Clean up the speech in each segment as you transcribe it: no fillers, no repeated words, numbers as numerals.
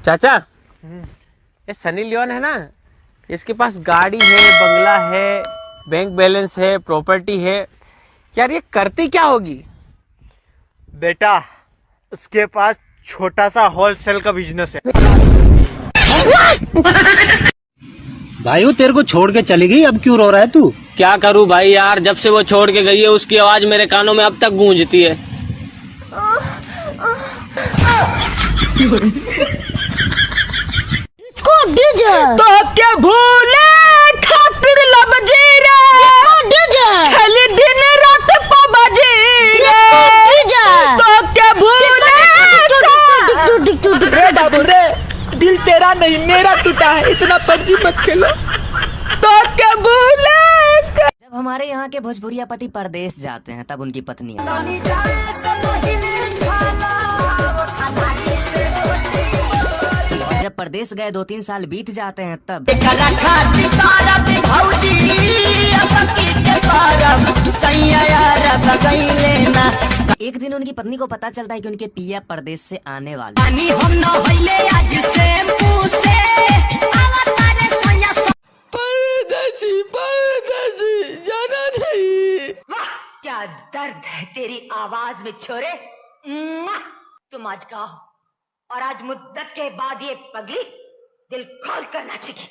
चाचा, ये Sunny Leone है ना, इसके पास गाड़ी है, बंगला है, बैंक बैलेंस है, प्रॉपर्टी है, यार ये करती क्या होगी? बेटा, उसके पास छोटा सा होलसेल का बिजनेस है। भाई तेरे को छोड़ के चली गई, अब क्यों रो रहा है तू? क्या करूं भाई यार, जब से वो छोड़ के गई है उसकी आवाज मेरे कानों में अब तक गूंजती है। तो क्या भूले खातिर लब जी रे, खाली दिन रात पबजी रे। तो क्या भूले रे बाबू रे, दिल तेरा नहीं मेरा टूटा है, इतना पबजी मत खेलो। तो क्या भूले। जब हमारे यहाँ के भोजपुरिया पति परदेश जाते हैं तब उनकी पत्नियां जब परदेश गए 2-3 साल बीत जाते हैं तब एक दिन उनकी पत्नी को पता चलता है कि उनके पिया परदेश से आने वाले। परदेसी परदेसी जाना नहीं। क्या दर्द है तेरी आवाज में छोरे। तुम आज गाओ और आज मुद्दत के बाद ये पगली दिल खोल कर नाचेगी।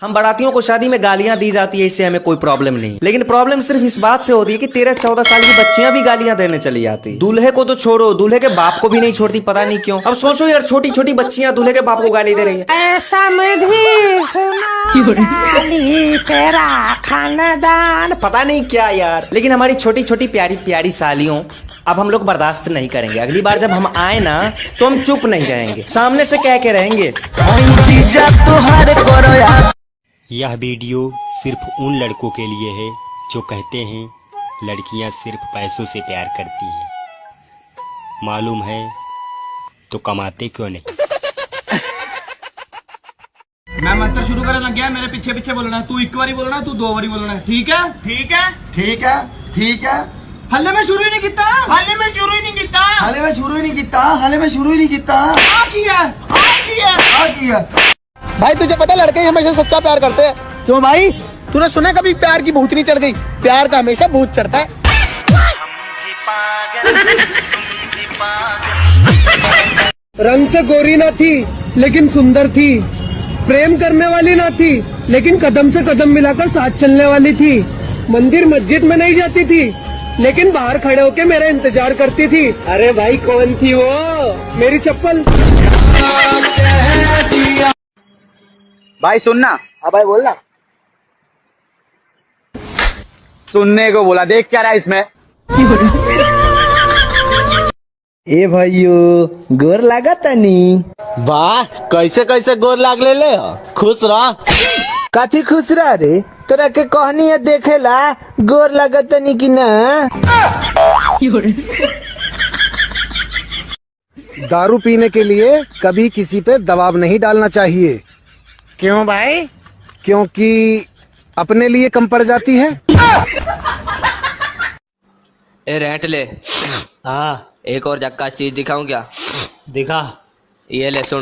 हम बारातियों को शादी में गालियां दी जाती है, इससे हमें कोई प्रॉब्लम नहीं, लेकिन प्रॉब्लम सिर्फ इस बात से होती है कि 13-14 साल की बच्चियां भी गालियां देने चली जाती। दूल्हे को तो छोड़ो, दूल्हे के बाप को भी नहीं छोड़ती, पता नहीं क्यों। अब सोचो यार, छोटी छोटी बच्चियां दूल्हे के बाप को गाली दे रही है। ऐसा तेरा खानदान, पता नहीं क्या यार। लेकिन हमारी छोटी छोटी प्यारी प्यारी सालियों, अब हम लोग बर्दाश्त नहीं करेंगे। अगली बार जब हम आए ना तो हम चुप नहीं रहेंगे, सामने से कह के रहेंगे। यह वीडियो सिर्फ उन लड़कों के लिए है जो कहते हैं लड़कियां सिर्फ पैसों से प्यार करती हैं। मालूम है तो कमाते क्यों नहीं? मैं मंत्र शुरू करने लग गया, मेरे पीछे पीछे बोलना है। तू एक बारी बोलना है, तू 2 बारी बोलना है, ठीक है? ठीक है ठीक है ठीक है। हल्ले में शुरू ही नहीं किया, हल्ले में शुरू ही नहीं किया, हल्ले में शुरू ही नहीं किया, हल्ले में शुरू ही नहीं किया। आ किया। भाई तुझे पता, लड़के हमेशा सच्चा प्यार करते हैं। क्यों भाई, तूने सुना कभी प्यार की भूतनी चढ़ गई? प्यार का हमेशा भूत चढ़ता है। रंग से गोरी ना थी लेकिन सुंदर थी, प्रेम करने वाली ना थी लेकिन कदम से कदम मिलाकर साथ चलने वाली थी। मंदिर मस्जिद में नहीं जाती थी लेकिन बाहर खड़े होके मेरा इंतजार करती थी। अरे भाई कौन थी वो? मेरी चप्पल। भाई सुनना। हाँ भाई बोलना। सुनने को बोला, देख क्या रहा है इसमें। ए भाइयों, गोर लागा तनी। वाह, कैसे कैसे गोर लाग ले खुश रहा। काथी खुश रहा रे? तोरा के कहनी है देखेला गोर लागा तनी की ना। दारू पीने के लिए कभी किसी पे दबाव नहीं डालना चाहिए। क्यों भाई? क्योंकि अपने लिए कम पड़ जाती है। ए रेंट ले। हाँ एक और जक्कास चीज दिखाऊं क्या? दिखा। ये ले सुन।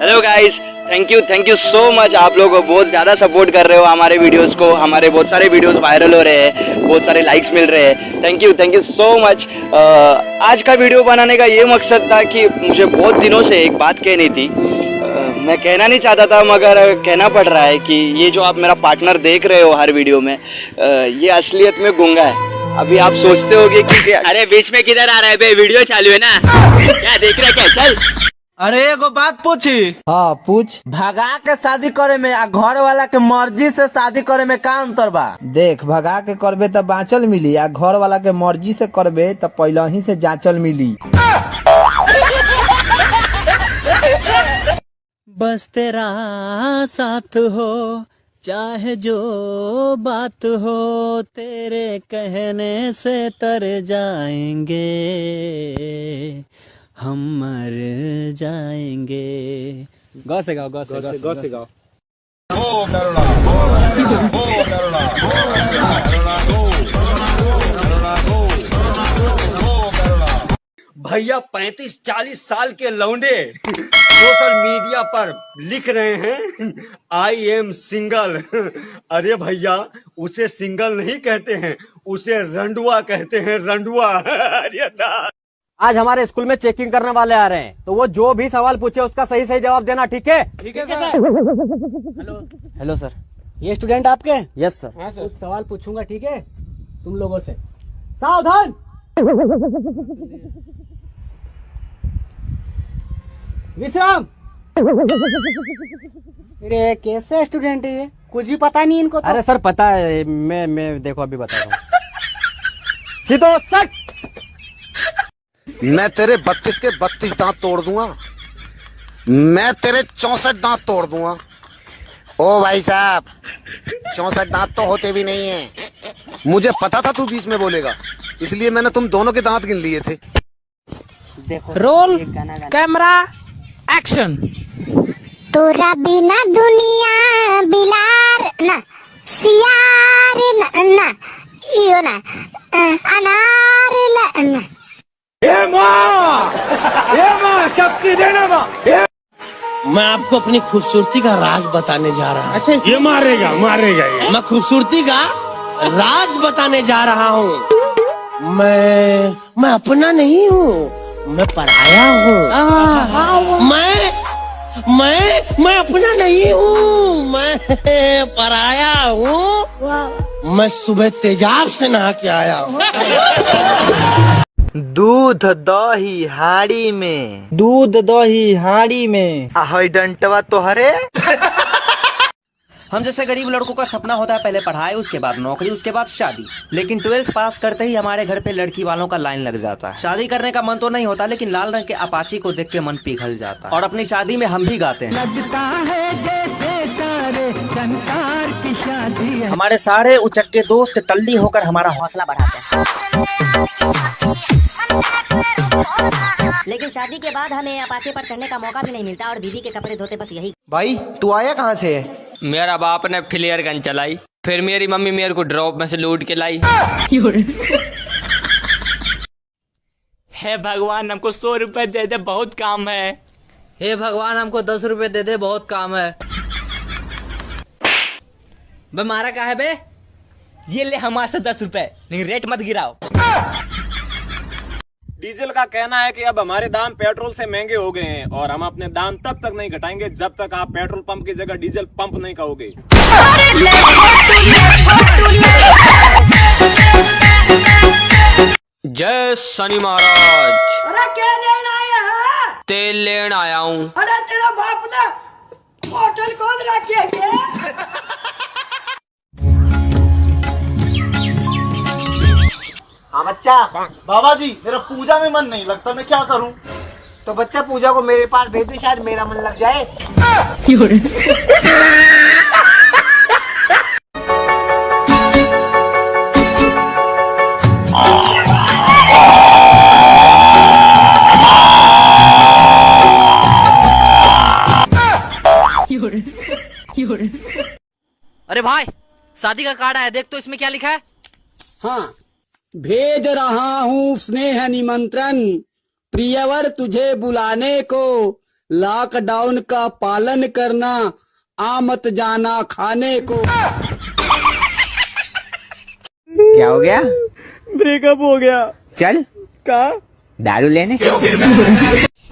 Hello guys, thank you so much. आप लोग बहुत ज्यादा सपोर्ट कर रहे हो हमारे वीडियोस को। हमारे बहुत सारे वीडियोस वायरल हो रहे हैं, बहुत सारे लाइक्स मिल रहे हैं। Thank you so much. आज का वीडियो बनाने का ये मकसद था कि मुझे बहुत दिनों से एक बात कहनी थी। मैं कहना नहीं चाहता था मगर कहना पड़ रहा है कि ये जो आप मेरा पार्टनर देख रहे हो हर वीडियो में, ये असलियत में गूंगा है। अभी आप सोचते होगे कि अरे बीच में किधर आ रहा है बे, वीडियो चालू है ना, क्या देख रहे क्या? चल। अरे एगो बात पूछी। हाँ पूछ। भगा के शादी करे में आ घर वाला के मर्जी से शादी करे में का अंतर बा? देख, भगा के करबे तो बाँचल मिली, आ घर वाला के मर्जी से करबे तो पहले ही से जांचल मिली। बस तेरा साथ हो चाहे जो बात हो, तेरे कहने से तर जाएंगे, हम मर जाएंगे। गौ से गाओ, गौ से गाओ। भैया 35-40 साल के लौंडे सोशल मीडिया पर लिख रहे हैं आई एम सिंगल। अरे भैया उसे सिंगल नहीं कहते हैं, उसे रंडुआ कहते हैं, रंडुआ। अरे आज हमारे स्कूल में चेकिंग करने वाले आ रहे हैं, तो वो जो भी सवाल पूछे उसका सही सही जवाब देना, ठीक है? ठीक है सर। Hello sir. ये स्टूडेंट आपके हैं? Yes sir. कुछ सवाल पूछूंगा, ठीक है? तुम लोगों से सावधान। विश्राम। अरे कैसे स्टूडेंट है ये? कुछ भी पता नहीं इनको तो। अरे सर पता है, मैं देखो अभी बता रहा हूँ। सीधो सट। मैं तेरे 32 के 32 दांत तोड़ दूंगा, मैं तेरे 64 दांत तोड़ दूंगा। ओ भाई साहब 64 दांत तो होते भी नहीं है, मुझे पता था तू बीच में बोलेगा, इसलिए मैंने तुम दोनों के दांत गिन लिए थे। Roll camera action. तोरा बिना दुनिया बिलार ना सियार ना इयो ना अनार ना। शक्ति देना माँ। मैं आपको अपनी खूबसूरती का राज बताने जा रहा हूँ। अच्छा ये मारेगा ये। मैं खूबसूरती का राज बताने जा रहा हूँ। मैं अपना नहीं हूँ, मैं पराया हूँ। मैं अपना नहीं हूँ, मैं पराया हूँ। मैं सुबह तेजाब से नहा के आया हूँ। दूध दही हाड़ी में, दूध दही हाड़ी में, आहै डंटवा तोहरे। हम जैसे गरीब लड़कों का सपना होता है पहले पढ़ाई, उसके बाद नौकरी, उसके बाद शादी। लेकिन 12th पास करते ही हमारे घर पे लड़की वालों का लाइन लग जाता है। शादी करने का मन तो नहीं होता, लेकिन लाल रंग के अपाची को देख के मन पिघल जाता है। और अपनी शादी में हम भी गाते हैं। लगता है जैसे सारे संसार की शादी है। हमारे सारे उचक्के दोस्त टल्ली होकर हमारा हौसला बढ़ाते हैं। लेकिन शादी के बाद हमें अपाचे पर चढ़ने का मौका भी नहीं मिलता और बीवी के कपड़े धोते बस यही। भाई तू आया कहाँ से? मेरा बाप ने फ्लेयर गन चलाई, फिर मेरी मम्मी मेरे को ड्रॉप में से लूट के लाई। हे भगवान हमको 100 रुपए दे दे, बहुत काम है। हे भगवान हमको 10 रुपए दे दे, बहुत काम है। बे मारा का है बे? ये ले हमारे से 10 रुपए, लेकिन रेट मत गिराओ। डीजल का कहना है कि अब हमारे दाम पेट्रोल से महंगे हो गए हैं और हम अपने दाम तब तक नहीं घटाएंगे जब तक आप पेट्रोल पंप की जगह डीजल पंप नहीं कहोगे। जय शनि महाराज। अरे क्या लेना आया? तेल लेन आया हूँ। अरे तेरा बाप ने होटल खोल रखी है क्या? हाँ बच्चा। बाबा जी मेरा पूजा में मन नहीं लगता, मैं क्या करूं? तो बच्चा पूजा को मेरे पास भेज दे, शायद मेरा मन लग जाए। अरे भाई शादी का कार्ड आया, देख तो इसमें क्या लिखा है। हाँ, भेज रहा हूँ स्नेह निमंत्रण, प्रियवर तुझे बुलाने को, लॉकडाउन का पालन करना, आमत जाना खाने को। क्या हो गया? ब्रेकअप हो गया। चल का दारू लेने।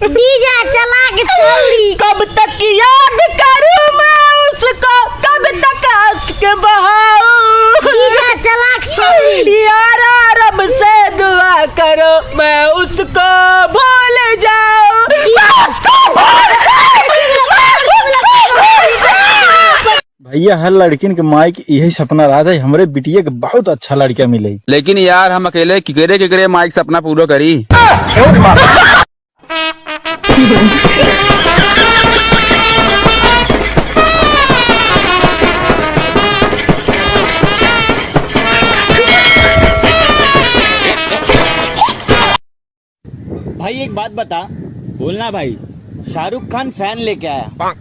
बीजा चला के चली। कब तक याद करूं मैं उसको, कब तक हंस के बहाऊं। बीजा चला के चली। यारा रब से दुआ करो मैं उसको भूल जाऊं। भैया हर लड़किन के माई के यही सपना रहा था हमरे बिटिया के बहुत अच्छा लड़का मिले। लेकिन यार हम अकेले किकरे माइक सपना पूरा करी। भाई एक बात बता, बोलना भाई, शाहरुख खान फैन लेके आया,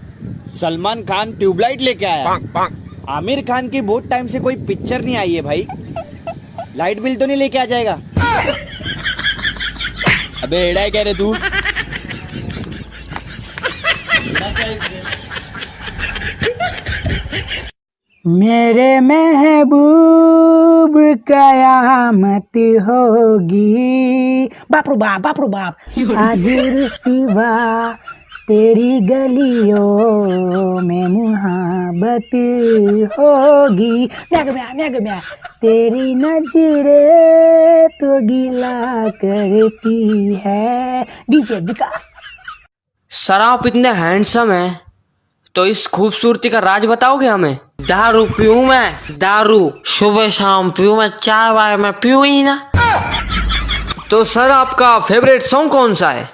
सलमान खान ट्यूबलाइट लेके आया, आमिर खान की बहुत टाइम से कोई पिक्चर नहीं आई है भाई, लाइट बिल तो नहीं लेके आ जाएगा? अबे एड़ा कह रहे तू? मेरे महबूब कयामत होगी, बाप रो बाप आज सिवा तेरी गलियों में मुहाबत होगी, म्या तेरी नजरें तो गिला करती है। डीजे विकास। सर आप इतने हैंडसम हैं, तो इस खूबसूरती का राज बताओगे हमें? दारू पीऊं मैं, दारू सुबह शाम पीऊं मैं, 4 बार मैं पीऊं ही ना। तो सर आपका फेवरेट सॉन्ग कौन सा है?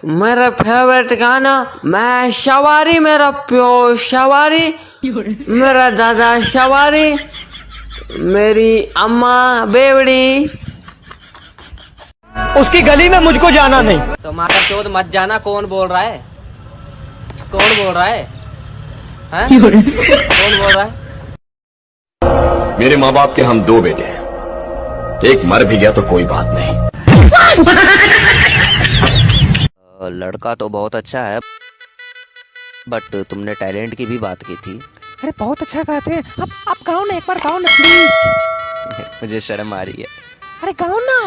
मेरा फेवरेट गाना, मैं सवारी, मेरा प्यो सवारी, मेरा दादा सवारी, मेरी अम्मा बेवड़ी। उसकी गली में मुझको जाना नहीं। तुम्हारा चोद मत जाना। कौन बोल रहा है? कौन बोल रहा है? हैं? कौन बोल रहा है? मेरे माँ बाप के हम 2 बेटे हैं, एक मर भी गया तो कोई बात नहीं। लड़का तो बहुत अच्छा है, बट तुमने टैलेंट की भी बात की थी। अरे बहुत अच्छा गाते हैं आप गाओ ना, एक बार गाओ ना प्लीज। मुझे शर्म आ रही है। अरे गाओ ना।